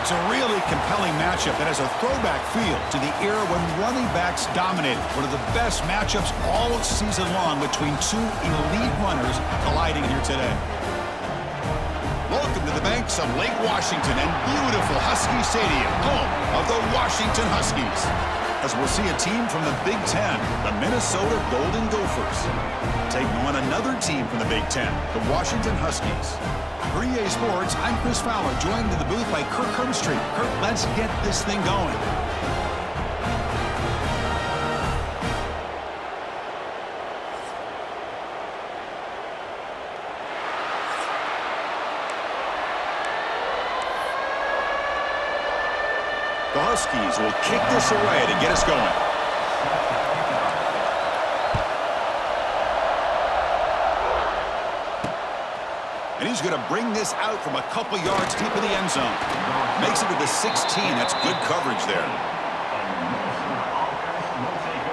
It's a really compelling matchup that has a throwback feel to the era when running backs dominated. One of the best matchups all season long between two elite runners colliding here today. Welcome to the banks of Lake Washington and beautiful Husky Stadium, home of the Washington Huskies. As we'll see a team from the Big Ten, the Minnesota Golden Gophers, taking on another team from the Big Ten, the Washington Huskies. For EA Sports, I'm Chris Fowler, joined in the booth by Kirk Herbstreit. Kirk, let's get this thing going. The Huskies will kick this away to get us going. And he's going to bring this out from a couple yards deep in the end zone. Makes it to the 16. That's good coverage there.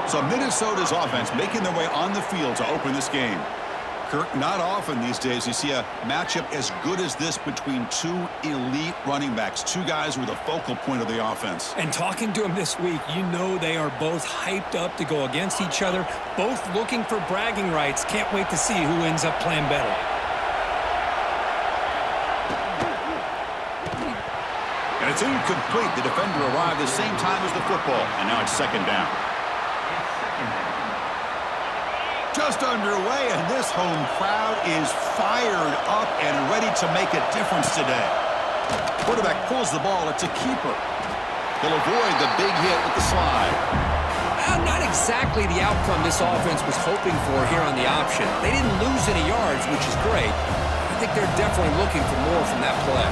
So Minnesota's offense making their way on the field to open this game. Kirk, not often these days you see a matchup as good as this between two elite running backs, two guys who are the focal point of the offense. And talking to them this week, you know they are both hyped up to go against each other, both looking for bragging rights. Can't wait to see who ends up playing better. And it's incomplete. The defender arrived the same time as the football, and now it's second down. Just underway, and this home crowd is fired up and ready to make a difference today. Quarterback pulls the ball. It's a keeper. He'll avoid the big hit with the slide. Not exactly the outcome this offense was hoping for here on the option. They didn't lose any yards, which is great. I think they're definitely looking for more from that play.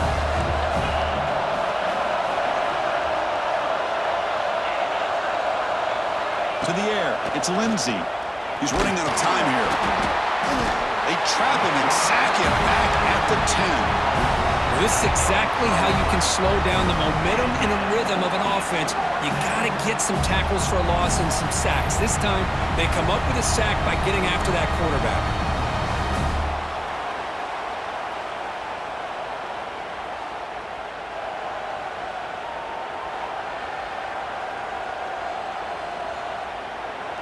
To the air, it's Lindsey. He's running out of time here. They trap him and sack him back at the 10. This is exactly how you can slow down the momentum and the rhythm of an offense. You got to get some tackles for a loss and some sacks. This time, they come up with a sack by getting after that quarterback.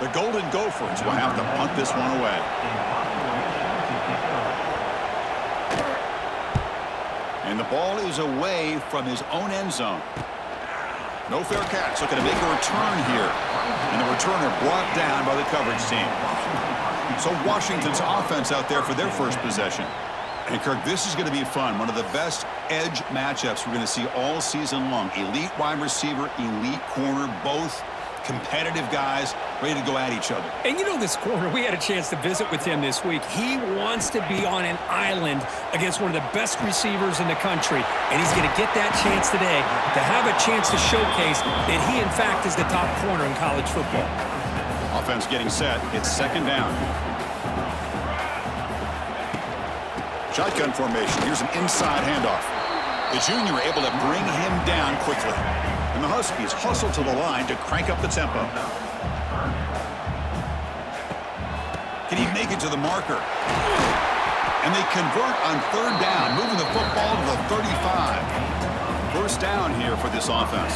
The Golden Gophers will have to punt this one away. And the ball is away from his own end zone. No fair catch. Looking to make a return here. And the returner brought down by the coverage team. So Washington's offense out there for their first possession. And Kirk, this is going to be fun. One of the best edge matchups we're going to see all season long. Elite wide receiver, elite corner, both competitive guys ready to go at each other. And you know this corner, we had a chance to visit with him this week. He wants to be on an island against one of the best receivers in the country. And he's going to get that chance today to have a chance to showcase that he, in fact, is the top corner in college football. Offense getting set. It's second down. Shotgun formation. Here's an inside handoff. The junior able to bring him down quickly. And the Huskies hustle to the line to crank up the tempo. Can he make it to the marker? And they convert on third down, moving the football to the 35. First down here for this offense.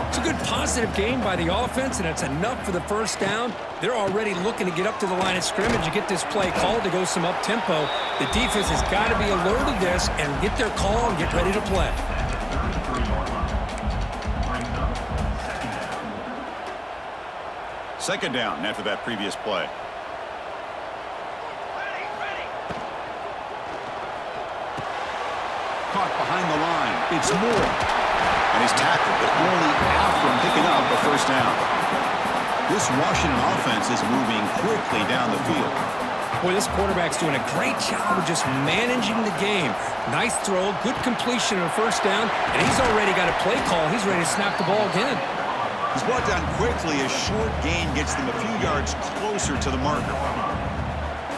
It's a good positive game by the offense, and it's enough for the first down. They're already looking to get up to the line of scrimmage and get this play called to go some up-tempo. The defense has got to be alert of this and get their call and get ready to play. Second down after that previous play. Caught behind the line. It's Moore. And he's tackled, but only after picking up a first down. This Washington offense is moving quickly down the field. Boy, this quarterback's doing a great job of just managing the game. Nice throw, good completion on first down, and he's already got a play call. He's ready to snap the ball again. He's brought down quickly. A short gain gets them a few yards closer to the marker.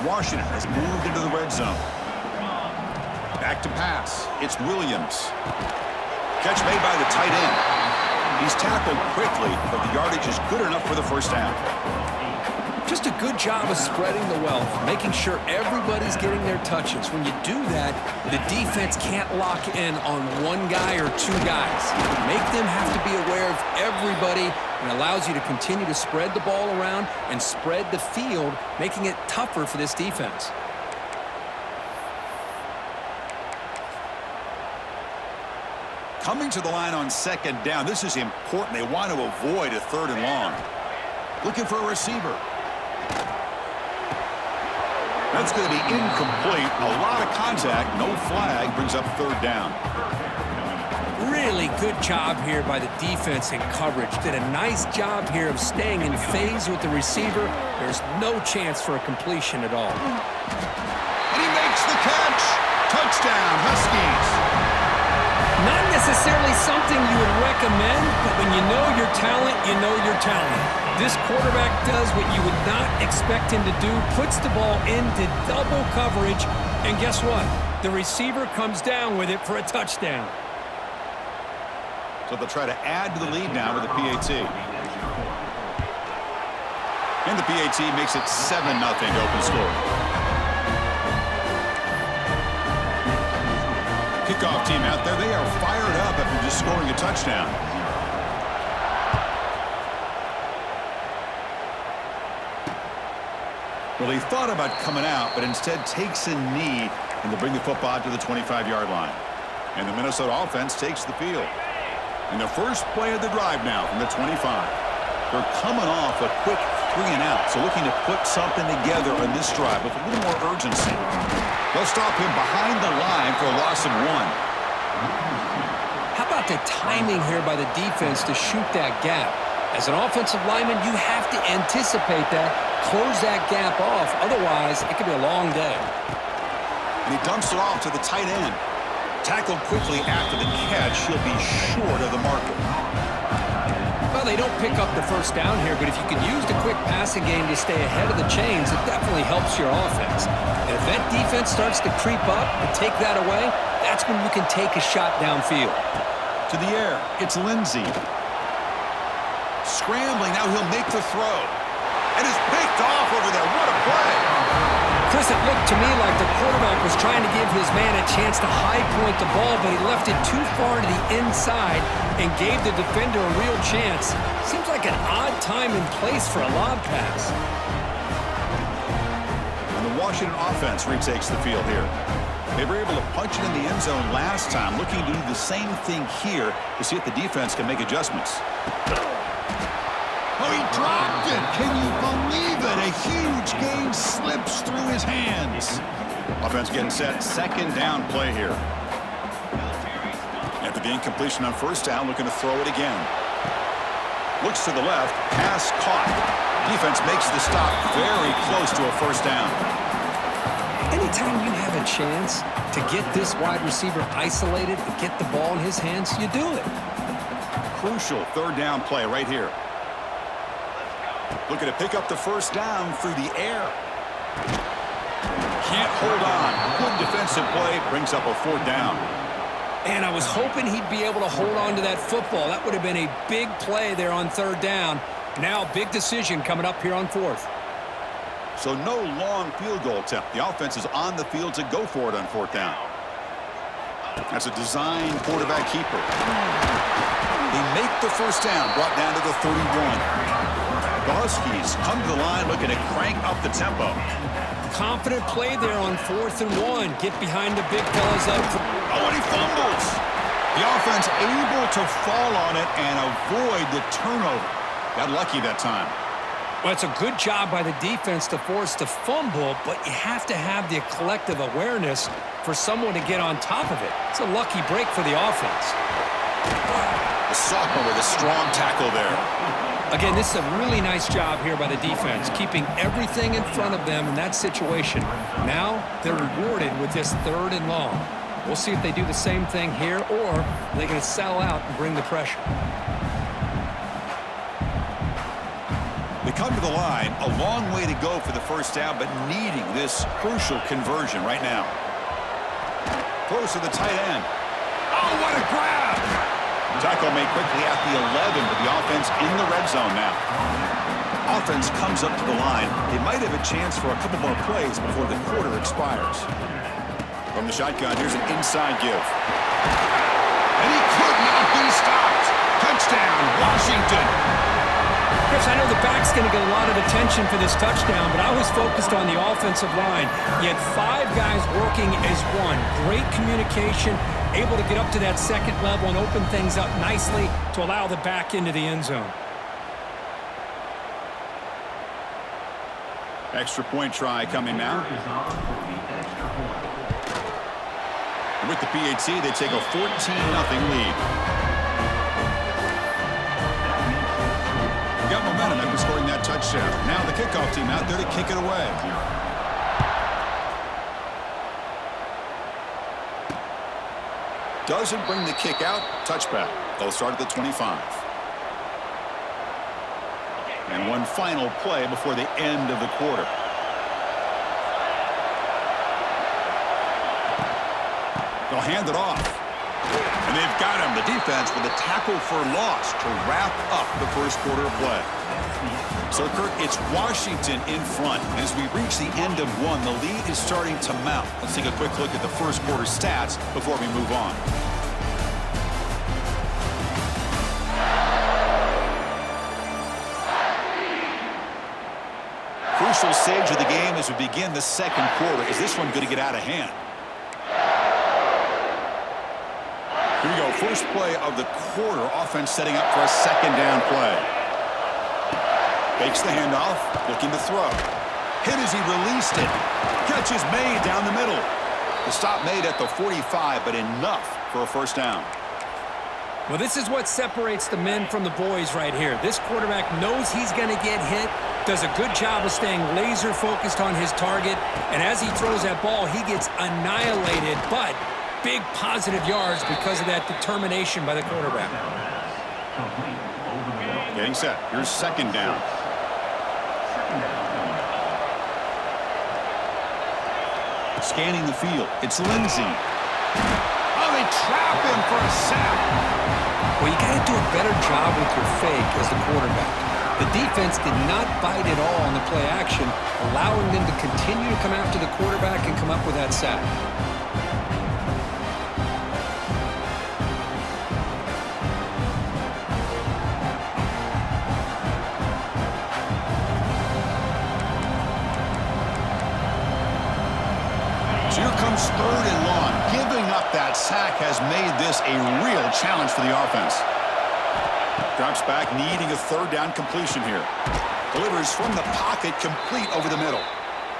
Washington has moved into the red zone. Back to pass. It's Williams. Catch made by the tight end. He's tackled quickly, but the yardage is good enough for the first down. Just a good job of spreading the wealth, making sure everybody's getting their touches. When you do that, the defense can't lock in on one guy or two guys. Make them have to be aware of everybody, and allows you to continue to spread the ball around and spread the field, making it tougher for this defense. Coming to the line on second down. This is important. They want to avoid a 3rd and long. Looking for a receiver. That's going to be incomplete. A lot of contact. No flag. Brings up 3rd down. Really good job here by the defense in coverage. Did a nice job here of staying in phase with the receiver. There's no chance for a completion at all. And he makes the catch. Touchdown, Huskies. Not necessarily something you would recommend, but when you know your talent, you know your talent. This quarterback does what you would not expect him to do, puts the ball into double coverage, and guess what? The receiver comes down with it for a touchdown. So they'll try to add to the lead now with the PAT. And the PAT makes it 7-0 open score. Kickoff team out there. They are fired up after just scoring a touchdown. Well, he thought about coming out, but instead takes a knee, and they'll bring the football to the 25-yard line. And the Minnesota offense takes the field. And the first play of the drive now from the 25. They're coming off a quick 3-and-out, so looking to put something together on this drive with a little more urgency. They'll stop him behind the line for a loss of 1. How about the timing here by the defense to shoot that gap? As an offensive lineman, you have to anticipate that, close that gap off. Otherwise, it could be a long day. And he dumps it off to the tight end. Tackled quickly after the catch. He'll be short of the marker. Well, they don't pick up the first down here, but if you can use the quick passing game to stay ahead of the chains, it definitely helps your offense. And if that defense starts to creep up and take that away, that's when you can take a shot downfield. To the air, it's Lindsey. Scrambling, now he'll make the throw. And it's picked off over there. What a play! Chris, it looked to me like the quarterback was trying to give his man a chance to high point the ball, but he left it too far to the inside and gave the defender a real chance. Seems like an odd time and place for a lob pass. And the Washington offense retakes the field here. They were able to punch it in the end zone last time, looking to do the same thing here to see if the defense can make adjustments. Oh, he dropped it! Can you believe it? A huge gain slips through his hands. Offense getting set. Second down play here. After the incompletion on first down, looking to throw it again. Looks to the left. Pass caught. Defense makes the stop very close to a first down. Anytime you have a chance to get this wide receiver isolated and get the ball in his hands, you do it. Crucial third down play right here. Looking to pick up the first down through the air. Can't hold on. Good defensive play. Brings up a 4th down. And I was hoping he'd be able to hold on to that football. That would have been a big play there on 3rd down. Now, big decision coming up here on 4th. So no long field goal attempt. The offense is on the field to go for it on 4th down. That's a design quarterback keeper. They make the first down, brought down to the 31. The Huskies come to the line looking to crank up the tempo. Confident play there on 4th and 1. Get behind the big fellas up. Oh, and he fumbles. The offense able to fall on it and avoid the turnover. Got lucky that time. Well, it's a good job by the defense to force the fumble, but you have to have the collective awareness for someone to get on top of it. It's a lucky break for the offense. The sophomore with a strong tackle there. Again, this is a really nice job here by the defense, keeping everything in front of them in that situation. Now they're rewarded with this 3rd and long. We'll see if they do the same thing here, or they're going to sell out and bring the pressure. They come to the line, a long way to go for the first down, but needing this crucial conversion right now. Throws to the tight end. Oh, what a grab! Tackle made quickly at the 11, but the offense in the red zone now. offense comes up to the line, they might have a chance for a couple more plays before the quarter expires. From the shotgun, here's an inside give. And he could not be stopped. Touchdown, Washington. Chris, I know the back's going to get a lot of attention for this touchdown, but I was focused on the offensive line. You had 5 guys working as one. Great communication, able to get up to that second level and open things up nicely to allow the back into the end zone. Extra point try coming now. With the PAT, they take a 14-0 lead. Got momentum after scoring that touchdown. Now the kickoff team out there to kick it away. Doesn't bring the kick out. Touchback. They'll start at the 25. And one final play before the end of the quarter. They'll hand it off. And they've got him. The defense with a tackle for loss to wrap up the first quarter of play. So, Kirk, it's Washington in front. As we reach the end of one, the lead is starting to mount. Let's take a quick look at the first quarter stats before we move on. Crucial stage of the game as we begin the second quarter. Is this one going to get out of hand? Here we go. First play of the quarter. Offense setting up for a second down play. Fakes the handoff. Looking to throw. Hit as he released it. Catch is made down the middle. The stop made at the 45, but enough for a first down. Well, this is what separates the men from the boys right here. This quarterback knows he's going to get hit, does a good job of staying laser focused on his target, and as he throws that ball, he gets annihilated, but big positive yards because of that determination by the quarterback. Getting set. Here's second down. Scanning the field. It's Lindsey. Oh, they trap him for a sack. Well, you got to do a better job with your fake as the quarterback. The defense did not bite at all on the play action, allowing them to continue to come after the quarterback and come up with that sack. So here comes third and long. Giving up that sack has made this a real challenge for the offense. Drops back, needing a third down completion here. Delivers from the pocket, complete over the middle.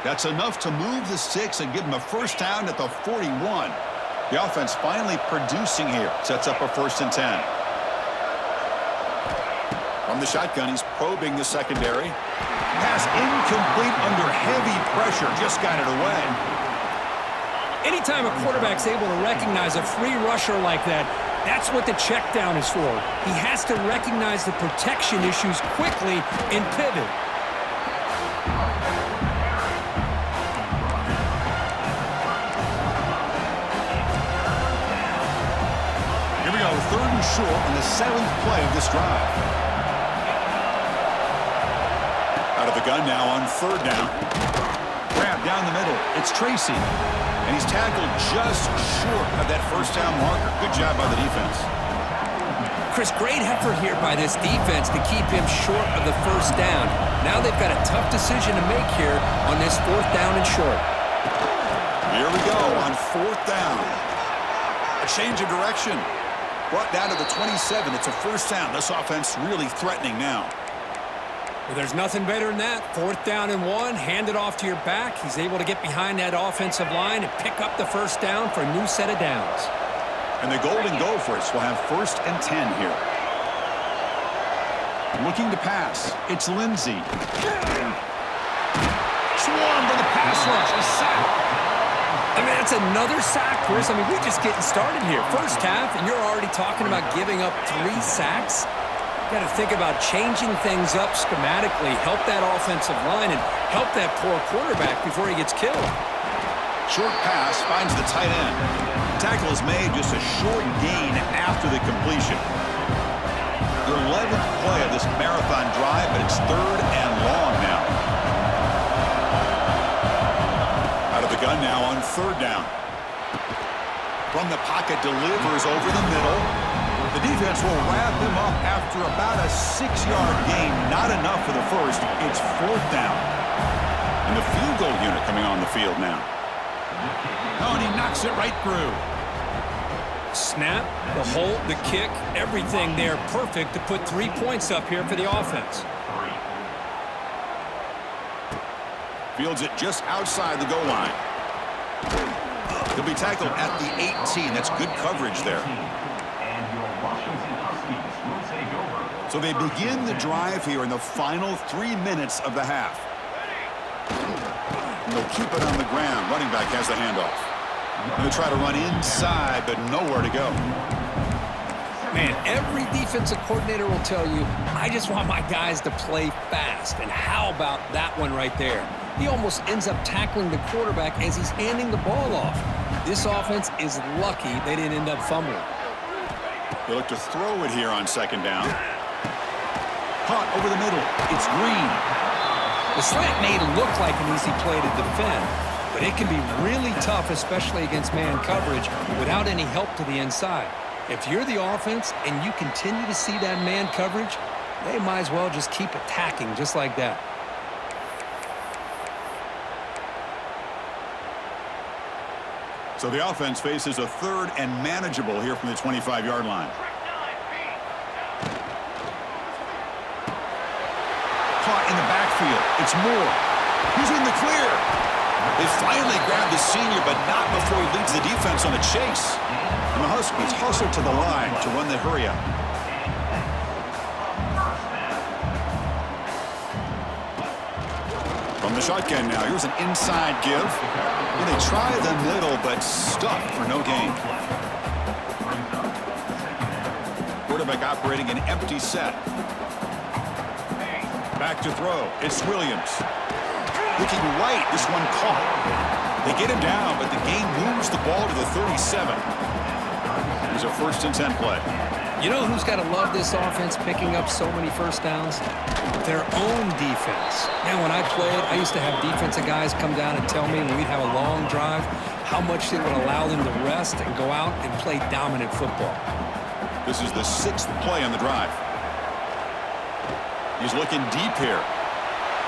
That's enough to move the sticks and give them a first down at the 41. The offense finally producing here. Sets up a 1st and 10. From the shotgun, he's probing the secondary. Pass incomplete under heavy pressure. Just got it away. Anytime a quarterback's able to recognize a free rusher like that, that's what the check down is for. He has to recognize the protection issues quickly and pivot. Here we go, 3rd and short on the 7th play of this drive. Out of the gun now on 3rd down. Grab down the middle. It's Tracy. And he's tackled just short of that first down marker. Good job by the defense. Chris, great effort here by this defense to keep him short of the first down. Now they've got a tough decision to make here on this 4th down and short. Here we go on 4th down. A change of direction. Brought down to the 27. It's a first down. This offense really threatening now. Well, there's nothing better than that. 4th down and 1, hand it off to your back. He's able to get behind that offensive line and pick up the first down for a new set of downs. And the Golden Gophers will have 1st and 10 here. Looking to pass. It's Lindsey. Swarm for the pass rush. A sack. I mean, that's another sack, Chris. I mean, we're just getting started here. First half, and you're already talking about giving up 3 sacks. Got to think about changing things up schematically, help that offensive line, and help that poor quarterback before he gets killed. Short pass finds the tight end. Tackle is made, just a short gain after the completion. The 11th play of this marathon drive, but it's 3rd and third down. From the pocket, delivers over the middle. The defense will wrap him up after about a 6-yard gain. Not enough for the first. It's fourth down. And the field goal unit coming on the field now. Oh, and he knocks it right through. Snap, the hold, the kick, everything there perfect to put 3 points up here for the offense. Fields it just outside the goal line. He'll be tackled at the 18. That's good coverage there. So they begin the drive here in the final 3 minutes of the half. And they'll keep it on the ground. Running back has the handoff. They'll try to run inside, but nowhere to go. Man, every defensive coordinator will tell you, I just want my guys to play fast. And how about that one right there? He almost ends up tackling the quarterback as he's handing the ball off. This offense is lucky they didn't end up fumbling. They look to throw it here on second down. Caught over the middle. It's Green. The slant may look like an easy play to defend, but it can be really tough, especially against man coverage, without any help to the inside. If you're the offense and you continue to see that man coverage, they might as well just keep attacking just like that. So the offense faces a third and manageable here from the 25-yard line. Caught in the backfield. It's Moore. He's in the clear. They finally grab the senior, but not before he leads the defense on a chase. And the Huskies hustle to the line to run the hurry up. From the shotgun now, here's an inside give. And they try the middle, but stuck for no gain. Quarterback operating an empty set. Back to throw. It's Williams. Looking right, this one caught. They get him down, but the game moves the ball to the 37. Here's a 1st and 10 play. You know who's got to love this offense picking up so many first downs? Their own defense. Man, when I played, I used to have defensive guys come down and tell me when we'd have a long drive how much it would allow them to rest and go out and play dominant football. This is the 6th play on the drive. He's looking deep here.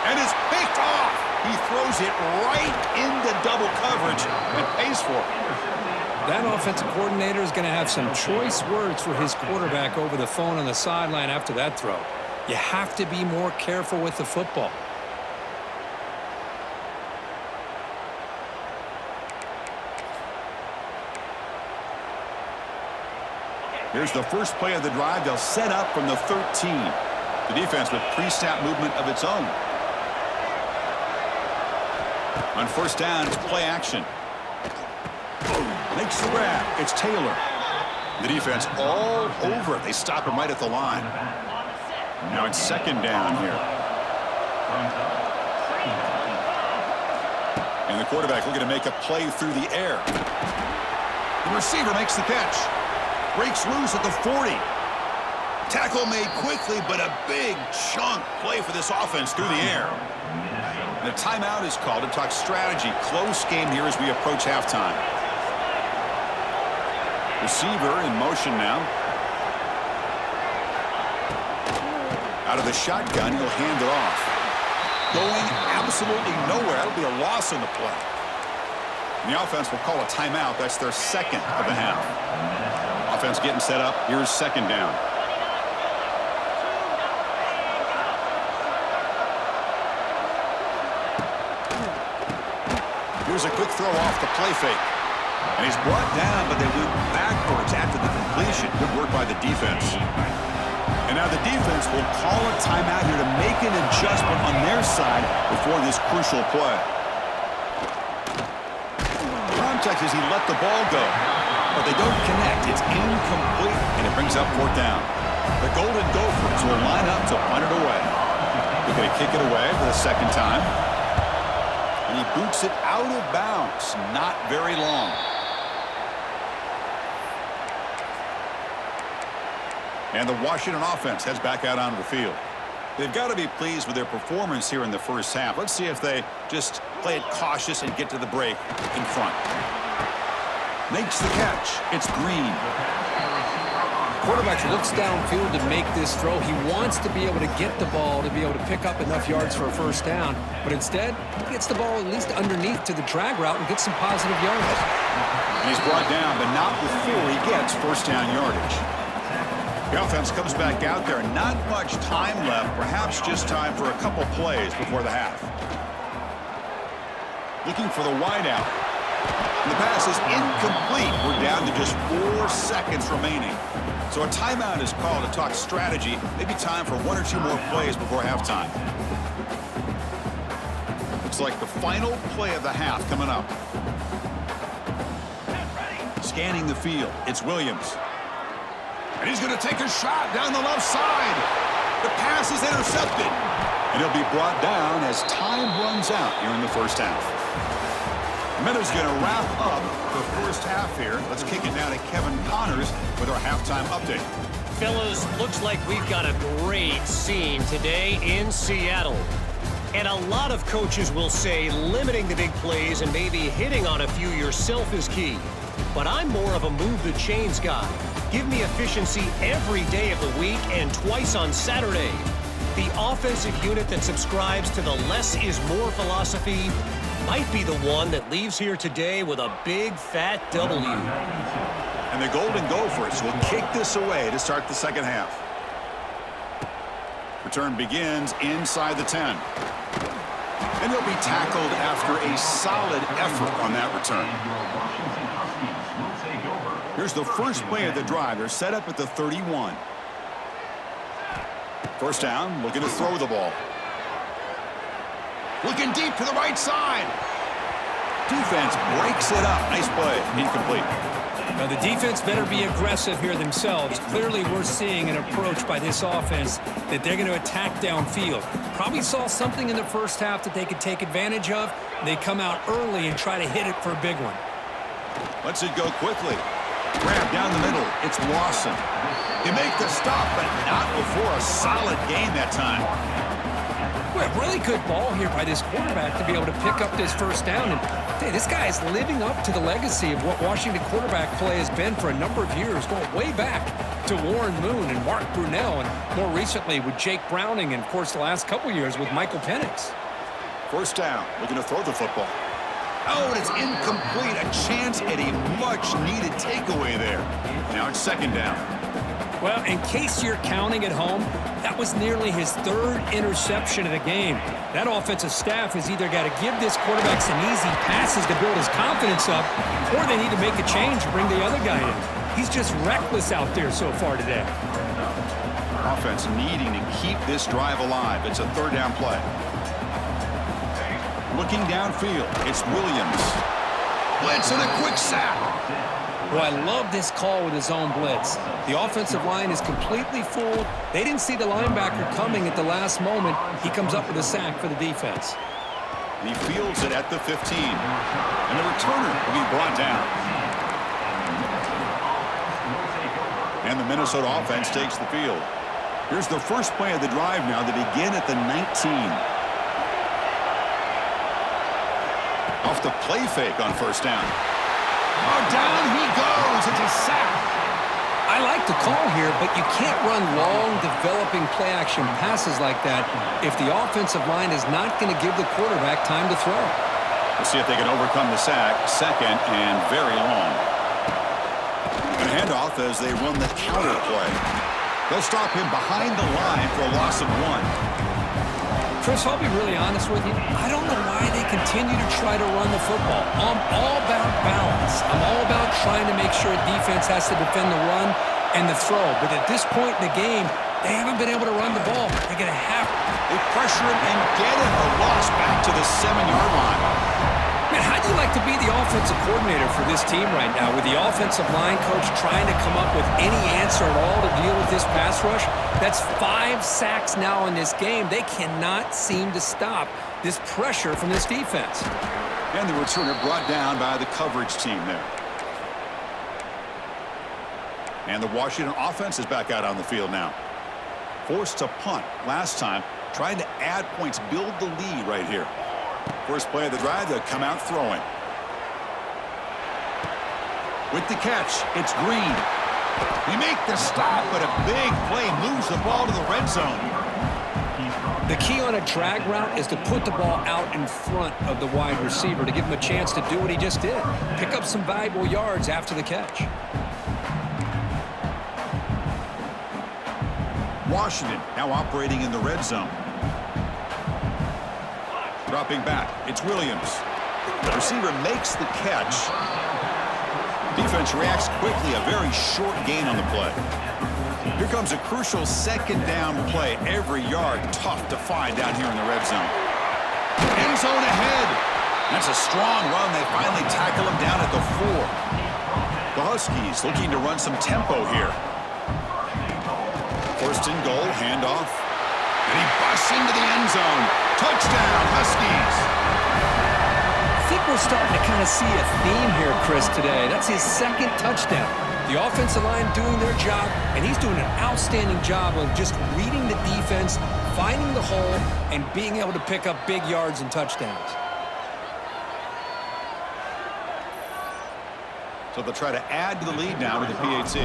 And it's picked off. He throws it right into double coverage and pays for it. That offensive coordinator is going to have some choice words for his quarterback over the phone on the sideline after that throw. You have to be more careful with the football. Here's the first play of the drive. They'll set up from the 13. The defense with pre-snap movement of its own. On first down, it's play action. Makes the grab. It's Taylor. The defense all over it. They stop him right at the line. Now it's second down here. And the quarterback looking to make a play through the air. The receiver makes the catch. Breaks loose at the 40. Tackle made quickly, but a big chunk play for this offense through the air. And a timeout is called to talk strategy. Close game here as we approach halftime. Receiver in motion now. Out of the shotgun, he'll hand it off. Going absolutely nowhere. That'll be a loss in the play. And the offense will call a timeout. That's their second of the half. Offense getting set up. Here's second down. Here's a quick throw off the play fake. And he's brought down, but they went backwards after the completion. Good work by the defense. And now the defense will call a timeout here to make an adjustment on their side before this crucial play. Contact as he let the ball go, but they don't connect. It's incomplete, and it brings up fourth down. The Golden Gophers will line up to punt it away. They're going to kick it away for the second time. And he boots it out of bounds. Not very long. And the Washington offense heads back out onto the field. They've got to be pleased with their performance here in the first half. Let's see if they just play it cautious and get to the break in front. Makes the catch. It's Green. Quarterback looks downfield to make this throw. He wants to be able to get the ball to be able to pick up enough yards for a first down. But instead, he gets the ball at least underneath to the drag route and gets some positive yards. And he's brought down, but not before he gets first down yardage. The offense comes back out there. Not much time left. Perhaps just time for a couple plays before the half. Looking for the wideout. And the pass is incomplete. We're down to just 4 seconds remaining. So a timeout is called to talk strategy. Maybe time for 1 or 2 more plays before halftime. Looks like the final play of the half coming up. Scanning the field. It's Williams. And he's going to take a shot down the left side. The pass is intercepted. And he'll be brought down as time runs out here in the first half. Meadows going to wrap up the first half here. Let's kick it down to Kevin Connors with our halftime update. Fellas, looks like we've got a great scene today in Seattle. And a lot of coaches will say limiting the big plays and maybe hitting on a few yourself is key. But I'm more of a move the chains guy. Give me efficiency every day of the week and twice on Saturday. The offensive unit that subscribes to the less is more philosophy might be the one that leaves here today with a big fat W. And the Golden Gophers will kick this away to start the second half. Return begins inside the 10. And he'll be tackled after a solid effort on that return. Here's the first play of the drive. They're set up at the 31. First down, looking to throw the ball. Looking deep to the right side. Defense breaks it up. Nice play. Incomplete. Now, the defense better be aggressive here themselves. Clearly, we're seeing an approach by this offense that they're going to attack downfield. Probably saw something in the first half that they could take advantage of. They come out early and try to hit it for a big one. Lets it go quickly. Grab down the middle. It's Lawson. They make the stop, but not before a solid gain that time. Well, really good ball here by this quarterback to be able to pick up this first down. And hey, this guy is living up to the legacy of what Washington quarterback play has been for a number of years, going way back to Warren Moon and Mark Brunell, and more recently with Jake Browning, and, of course, the last couple years with Michael Penix. First down, looking to throw the football. Oh, and it's incomplete. A chance at a much-needed takeaway there. Now it's second down. Well, in case you're counting at home, that was nearly his 3rd interception of the game. That offensive staff has either got to give this quarterback some easy passes to build his confidence up, or they need to make a change and bring the other guy in. He's just reckless out there so far today. Offense needing to keep this drive alive. It's a 3rd down play. Looking downfield, it's Williams. Blitz and a quick sack. Well, I love this call with his own blitz. The offensive line is completely fooled. They didn't see the linebacker coming at the last moment. He comes up with a sack for the defense. He fields it at the 15. And the returner will be brought down. And the Minnesota offense takes the field. Here's the first play of the drive now. They begin at the 19. Off the play fake on first down. Oh, down he goes. It's a sack. I like the call here, but you can't run long, developing play-action passes like that if the offensive line is not going to give the quarterback time to throw. We'll see if they can overcome the sack. Second and very long. And a handoff as they run the counter play. They'll stop him behind the line for a loss of 1. Chris, I'll be really honest with you. I don't know why they continue to try to run the football. I'm all about balance. I'm all about trying to make sure defense has to defend the run and the throw. But at this point in the game, they haven't been able to run the ball. They're going to have to. They pressure him and get him. A loss back to the 7-yard line. Man, how do you like to be the offensive coordinator for this team right now with the offensive line coach trying to come up with any answer at all to deal with this pass rush? That's 5 sacks now in this game. They cannot seem to stop this pressure from this defense. And the returner brought down by the coverage team there. And the Washington offense is back out on the field now. Forced to punt last time. Trying to add points, build the lead right here. First play of the drive, they'll come out throwing. With the catch, it's Green. They make the stop, but a big play moves the ball to the red zone. The key on a drag route is to put the ball out in front of the wide receiver to give him a chance to do what he just did. Pick up some valuable yards after the catch. Washington now operating in the red zone. Dropping back, it's Williams. The receiver makes the catch. Defense reacts quickly, a very short gain on the play. Here comes a crucial second down play. Every yard tough to find down here in the red zone. End zone ahead. That's a strong run. They finally tackle him down at the 4. The Huskies looking to run some tempo here. First and goal, handoff. And he busts into the end zone. Touchdown, Huskies. I think we're starting to kind of see a theme here, Chris, today. That's his second touchdown. The offensive line doing their job, and he's doing an outstanding job of just reading the defense, finding the hole, and being able to pick up big yards and touchdowns. So they'll try to add to the lead now with the PAT.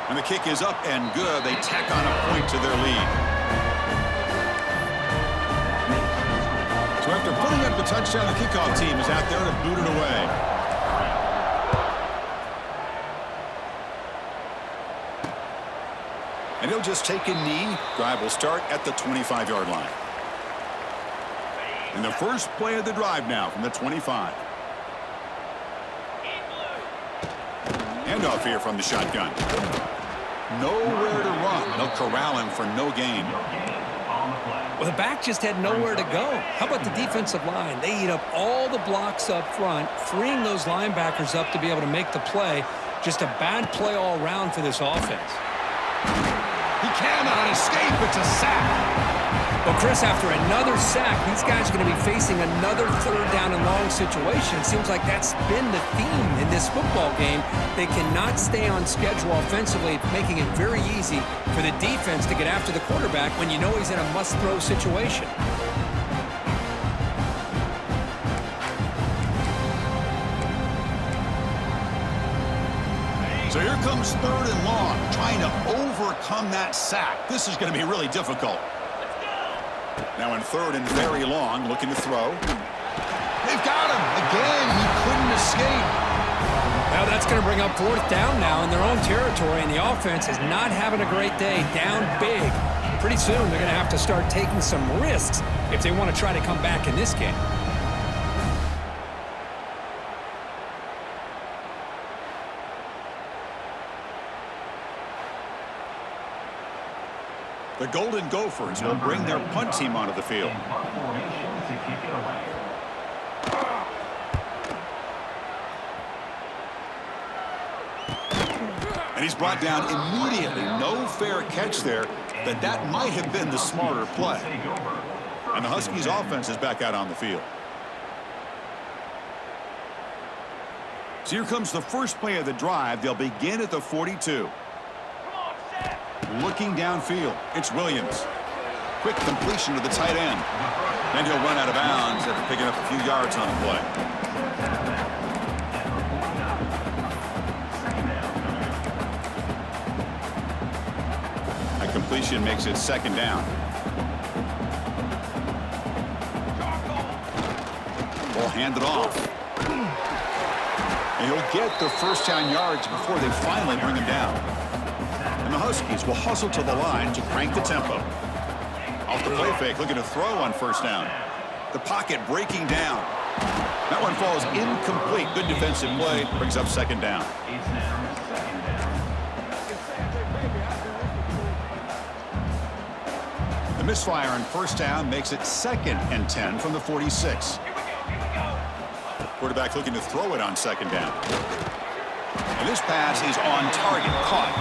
And the kick is up and good. They tack on a point to their lead. So after putting up the touchdown, the kickoff team is out there to boot it away. And he'll just take a knee. Drive will start at the 25-yard line. And the first play of the drive now from the 25. Handoff here from the shotgun. Nowhere to run. They'll corral him for no gain. Well, the back just had nowhere to go. How about the defensive line? They eat up all the blocks up front, freeing those linebackers up to be able to make the play. Just a bad play all around for this offense. He cannot escape. It's a sack. Well, Chris, after another sack, these guys are going to be facing another third down and long situation. It seems like that's been the theme in this football game. They cannot stay on schedule offensively, making it very easy for the defense to get after the quarterback when you know he's in a must-throw situation. So here comes third and long, trying to overcome that sack. This is going to be really difficult. Now in third and very long, looking to throw. They've got him. Again, he couldn't escape. Well, that's going to bring up fourth down now in their own territory, and the offense is not having a great day, down big. Pretty soon, they're going to have to start taking some risks if they want to try to come back in this game. The Golden Gophers will bring their punt team onto the field. And he's brought down immediately. No fair catch there, but that might have been the smarter play. And the Huskies offense is back out on the field. So here comes the first play of the drive. They'll begin at the 42. Looking downfield, it's Williams. Quick completion to the tight end. Then he'll run out of bounds after picking up a few yards on the play. That completion makes it second down. Ball handed off. And he'll get the first down yards before they finally bring him down. And the Huskies will hustle to the line to crank the tempo. Off the play fake, looking to throw on first down. The pocket breaking down. That one falls incomplete. Good defensive play. Brings up second down. The misfire on first down makes it 2nd and 10 from the 46. Quarterback looking to throw it on second down. And this pass is on target, caught.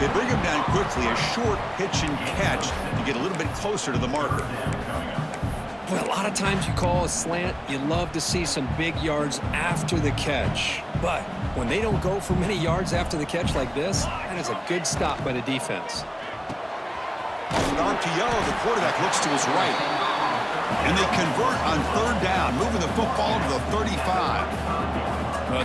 They bring him down quickly, a short pitch and catch to get a little bit closer to the marker. Well, a lot of times you call a slant, you love to see some big yards after the catch. But when they don't go for many yards after the catch like this, that is a good stop by the defense. Off an RPO, the quarterback looks to his right. And they convert on third down, moving the football to the 35.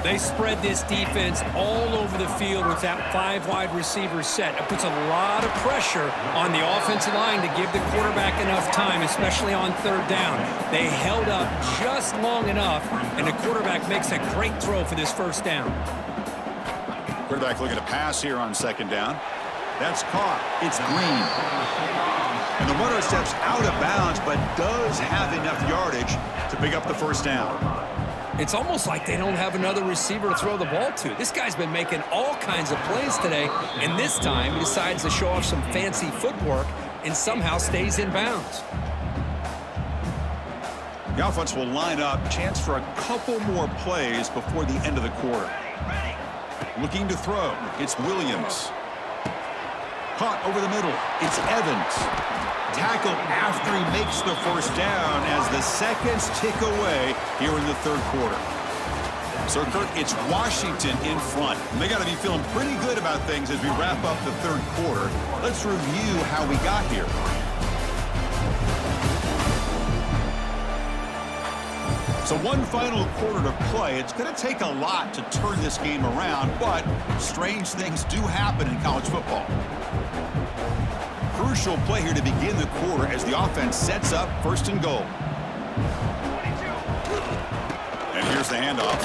They spread this defense all over the field with that 5 wide receiver set. It puts a lot of pressure on the offensive line to give the quarterback enough time, especially on third down. They held up just long enough, and the quarterback makes a great throw for this first down. Quarterback looking to pass here on second down. That's caught. It's Green. And the runner steps out of bounds, but does have enough yardage to pick up the first down. It's almost like they don't have another receiver to throw the ball to. This guy's been making all kinds of plays today, and this time he decides to show off some fancy footwork and somehow stays in bounds. The offense will line up. Chance for a couple more plays before the end of the quarter. Looking to throw. It's Williams. Caught over the middle. It's Evans. Tackle after he makes the first down as the seconds tick away here in the third quarter. So, Kirk, it's Washington in front. And they got to be feeling pretty good about things as we wrap up the third quarter. Let's review how we got here. So one final quarter to play. It's going to take a lot to turn this game around, but strange things do happen in college football. Crucial play here to begin the quarter as the offense sets up first and goal. And here's the handoff.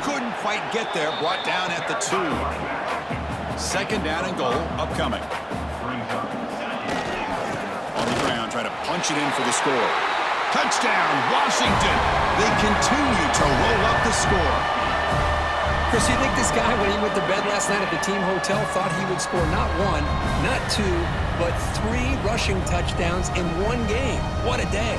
Couldn't quite get there, brought down at the 2. Second down and goal upcoming. On the ground, trying to punch it in for the score. Touchdown, Washington. They continue to roll up the score. Chris, you think this guy, when he went to bed last night at the team hotel, thought he would score not 1, not 2, but 3 rushing touchdowns in one game? What a day.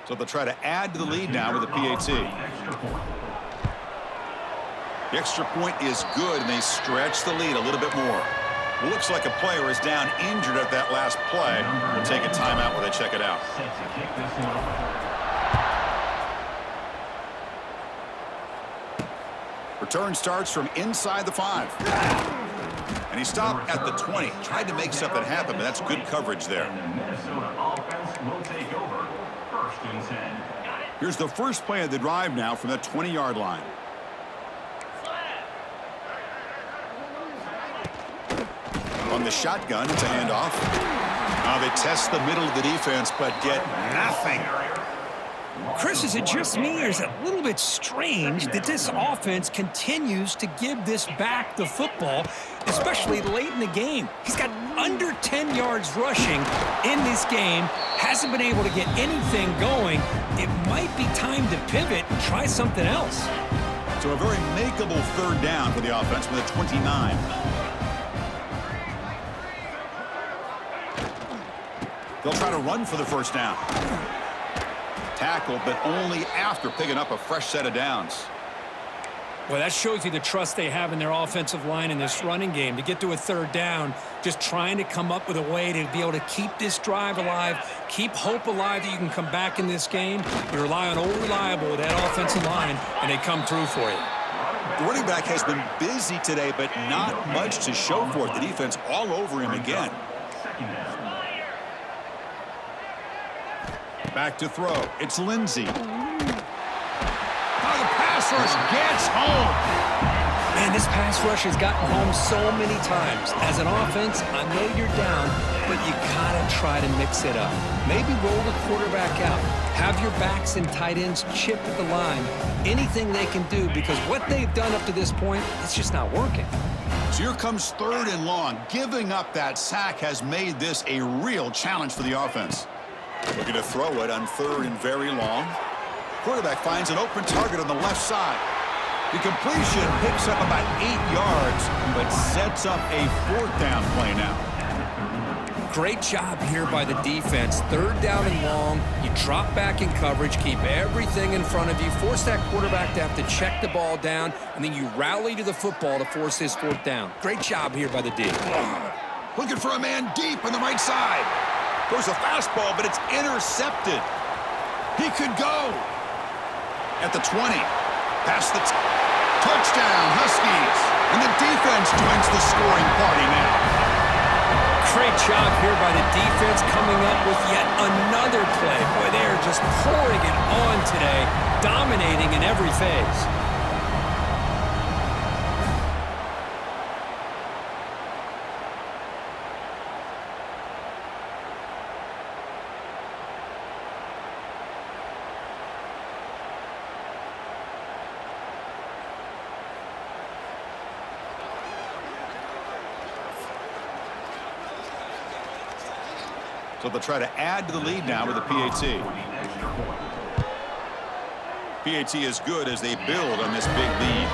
So they'll try to add to the lead now with the PAT. The extra point is good, and they stretch the lead a little bit more. Well, looks like a player is down injured at that last play. We'll take a timeout while they check it out. Return starts from inside the 5. And he stopped at the 20. Tried to make something happen, but that's good coverage there. Here's the first play of the drive now from the 20-yard line. On the shotgun, it's a handoff. Now they test the middle of the defense, but get nothing. Chris, is it just me, or is it a little bit strange that this offense continues to give this back the football, especially late in the game? He's got under 10 yards rushing in this game, hasn't been able to get anything going. It might be time to pivot and try something else. So a very makeable third down for the offense with a 29. They'll try to run for the first down. Tackled, but only after picking up a fresh set of downs. Well, that shows you the trust they have in their offensive line in this running game. To get to a third down, just trying to come up with a way to be able to keep this drive alive, keep hope alive that you can come back in this game. You rely on old reliable with that offensive line, and they come through for you. The running back has been busy today, but not much to show for it. The defense all over him again. Back to throw. It's Lindsey. Oh, the pass rush gets home. Man, this pass rush has gotten home so many times. As an offense, I know you're down, but you gotta try to mix it up. Maybe roll the quarterback out. Have your backs and tight ends chip at the line. Anything they can do, because what they've done up to this point, it's just not working. So here comes third and long. Giving up that sack has made this a real challenge for the offense. Looking to throw it on third and very long. Quarterback finds an open target on the left side. The completion picks up about 8 yards, but sets up a fourth down play now. Great job here by the defense. Third down and long. You drop back in coverage, keep everything in front of you, force that quarterback to have to check the ball down, and then you rally to the football to force his fourth down. Great job here by the D. Looking for a man deep on the right side. Throws a fastball, but it's intercepted. He could go. At the 20. Past the touchdown, Huskies. And the defense joins the scoring party now. Great job here by the defense coming up with yet another play. Boy, they are just pouring it on today, dominating in every phase. So they'll try to add to the lead now with a PAT. PAT is good as they build on this big lead.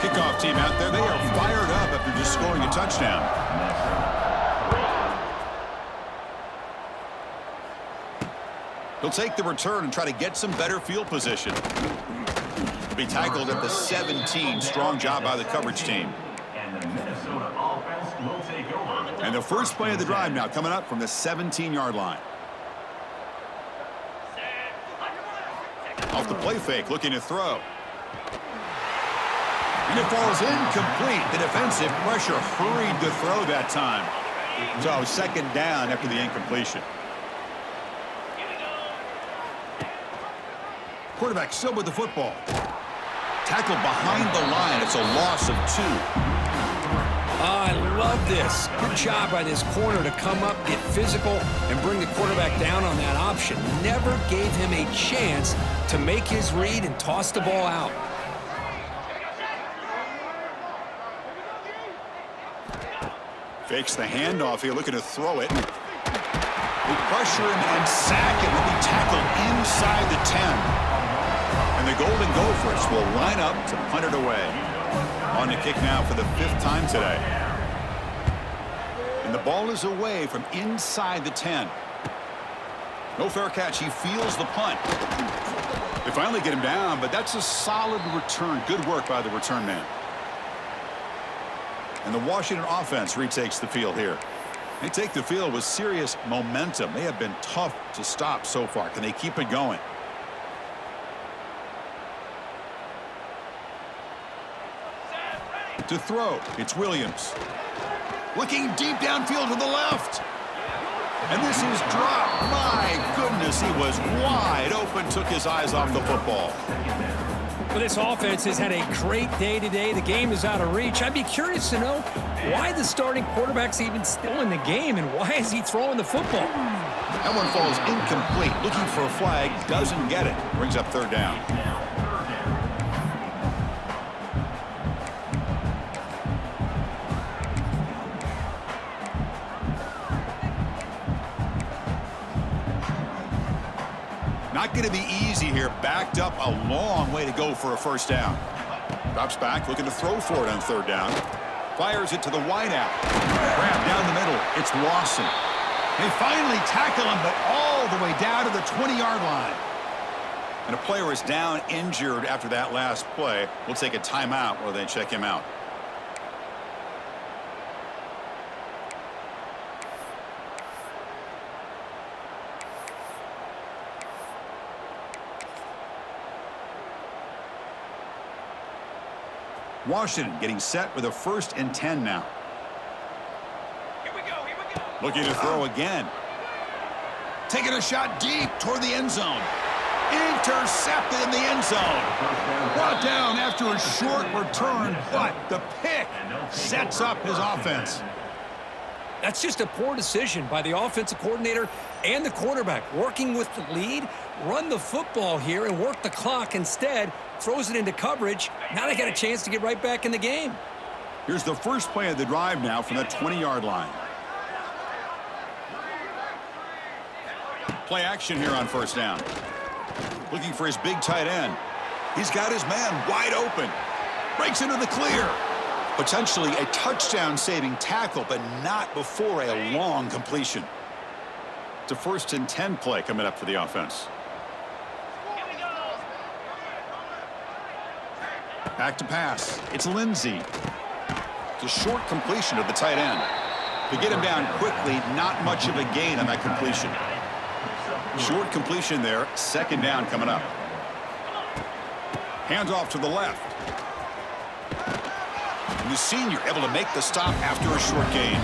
Kickoff team out there, they are fired up after just scoring a touchdown. He'll take the return and try to get some better field position. He'll be tackled at the 17. Strong job by the coverage team. And the first play of the drive now coming up from the 17-yard line. Off the play fake, looking to throw. And it falls incomplete. The defensive pressure hurried to throw that time. So second down after the incompletion. Quarterback still with the football. Tackled behind the line. It's a loss of 2. I love this. Good job by this corner to come up, get physical, and bring the quarterback down on that option. Never gave him a chance to make his read and toss the ball out. Fakes the handoff here, looking to throw it. They pressure him and sack him. He'll be tackled inside the 10. And the Golden Gophers will line up to punt it away. On the kick now for the 5th time today. And the ball is away from inside the 10. No fair catch. He feels the punt. They finally get him down, but that's a solid return. Good work by the return man. And the Washington offense retakes the field here. They take the field with serious momentum. They have been tough to stop so far. Can they keep it going? To throw, it's Williams. Looking deep downfield to the left. And this is dropped. My goodness, he was wide open, took his eyes off the football. Well, this offense has had a great day today. The game is out of reach. I'd be curious to know why the starting quarterback's even still in the game and why is he throwing the football? That one falls incomplete. Looking for a flag, doesn't get it. Brings up 3rd down. Not going to be easy here. Backed up a long way to go for a 1st down. Drops back, looking to throw for it on 3rd down. Fires it to the wideout. Grab down the middle. It's Lawson. They finally tackle him, but all the way down to the 20-yard line. And a player is down injured after that last play. We'll take a timeout while they check him out. Washington getting set with a 1st and 10 now. Here we go. Looking to throw again. Taking a shot deep toward the end zone. Intercepted in the end zone. Brought down after a short return, but the pick sets up his offense. That's just a poor decision by the offensive coordinator and the quarterback. Working with the lead, run the football here and work the clock instead. Throws it into coverage. Now they got a chance to get right back in the game. Here's the first play of the drive now from the 20-yard line. Play action here on 1st down. Looking for his big tight end. He's got his man wide open. Breaks into the clear. Potentially a touchdown-saving tackle, but not before a long completion. It's a 1st and 10 play coming up for the offense. Back to pass. It's Lindsey. It's a short completion to the tight end. To get him down quickly, not much of a gain on that completion. Short completion there, 2nd down coming up. Hands off to the left. And the senior able to make the stop after a short gain.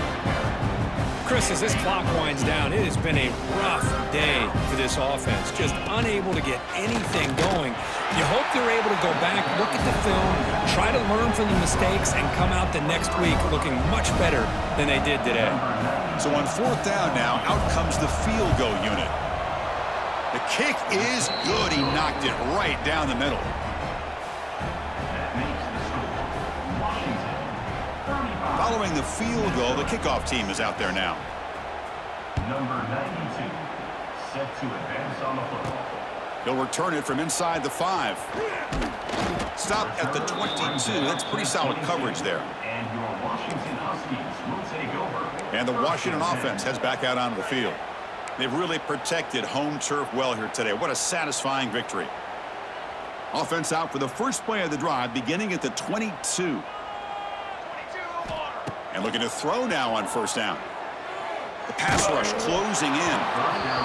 Chris, as this clock winds down, it has been a rough day for this offense. Just unable to get anything going. You hope they're able to go back, look at the film, try to learn from the mistakes, and come out the next week looking much better than they did today. So on 4th down now, out comes the field goal unit. The kick is good. He knocked it right down the middle. Following the field goal, the kickoff team is out there now. Number 92, set to advance on the football. He'll return it from inside the 5. Stop at the 22. That's pretty solid coverage there. And your Washington Huskies will take over. And the Washington offense heads back out onto the field. They've really protected home turf well here today. What a satisfying victory. Offense out for the first play of the drive, beginning at the 22. And looking to throw now on 1st down. The pass rush closing in.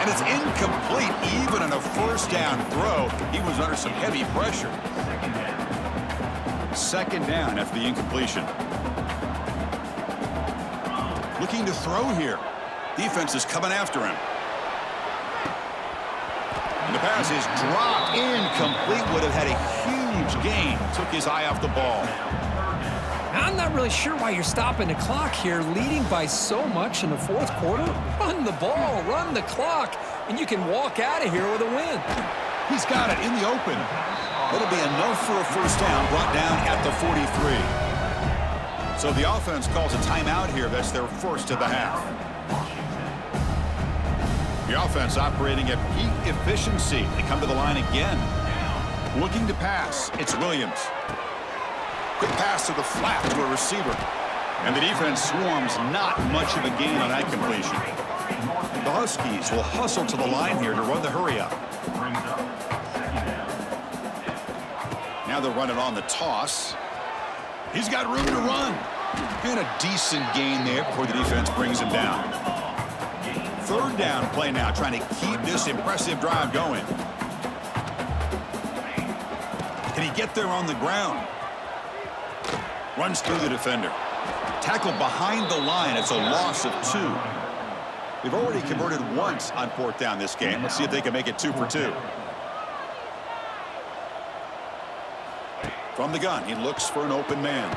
And it's incomplete even on a 1st down throw. He was under some heavy pressure. 2nd down after the incompletion. Looking to throw here. Defense is coming after him. And the pass is dropped incomplete. Would have had a huge gain. Took his eye off the ball. I'm not really sure why you're stopping the clock here, leading by so much in the 4th quarter. Run the ball, run the clock, and you can walk out of here with a win. He's got it in the open. It'll be enough for a 1st down, brought down at the 43. So the offense calls a timeout here. That's their 1st of the half. The offense operating at peak efficiency. They come to the line again. Looking to pass. It's Williams. Quick pass to the flat to a receiver. And the defense swarms, not much of a gain on that completion. The Huskies will hustle to the line here to run the hurry up. Now they'll run it on the toss. He's got room to run. And a decent gain there before the defense brings him down. 3rd down play now, trying to keep this impressive drive going. Can he get there on the ground? Runs through the defender. Tackled behind the line. It's a loss of 2. They've already converted once on 4th down this game. Let's see if they can make it 2 for 2. From the gun, he looks for an open man.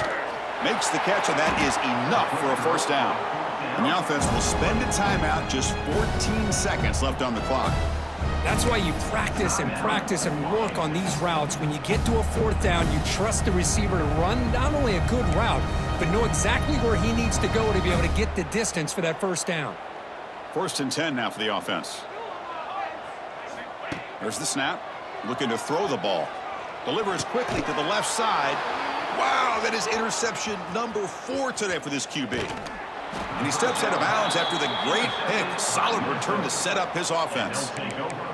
Makes the catch, and that is enough for a 1st down. And the offense will spend a timeout, just 14 seconds left on the clock. That's why you practice and work on these routes. When you get to a 4th down, you trust the receiver to run not only a good route, but know exactly where he needs to go to be able to get the distance for that 1st down. 1st and 10 now for the offense. There's the snap. Looking to throw the ball. Delivers quickly to the left side. Wow, that is interception number 4 today for this QB. And he steps out of bounds after the great pick. Solid return to set up his offense.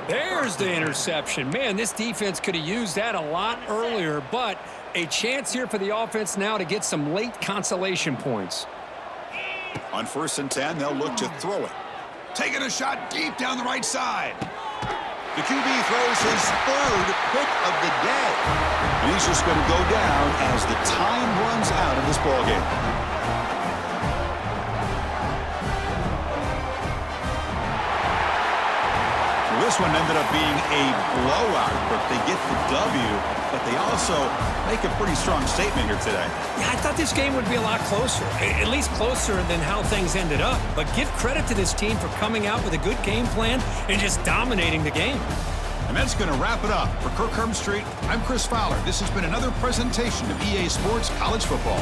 There's the interception. Man, this defense could have used that a lot earlier, but a chance here for the offense now to get some late consolation points. On 1st and 10, they'll look to throw it. Taking a shot deep down the right side. The QB throws his 3rd pick of the day. And he's just going to go down as the time runs out of this ballgame. This one ended up being a blowout, but they get the W, but they also make a pretty strong statement here today. Yeah, I thought this game would be a lot closer, at least closer than how things ended up. But give credit to this team for coming out with a good game plan and just dominating the game. And that's going to wrap it up. For Kirk Herbstreit, I'm Chris Fowler. This has been another presentation of EA Sports College Football.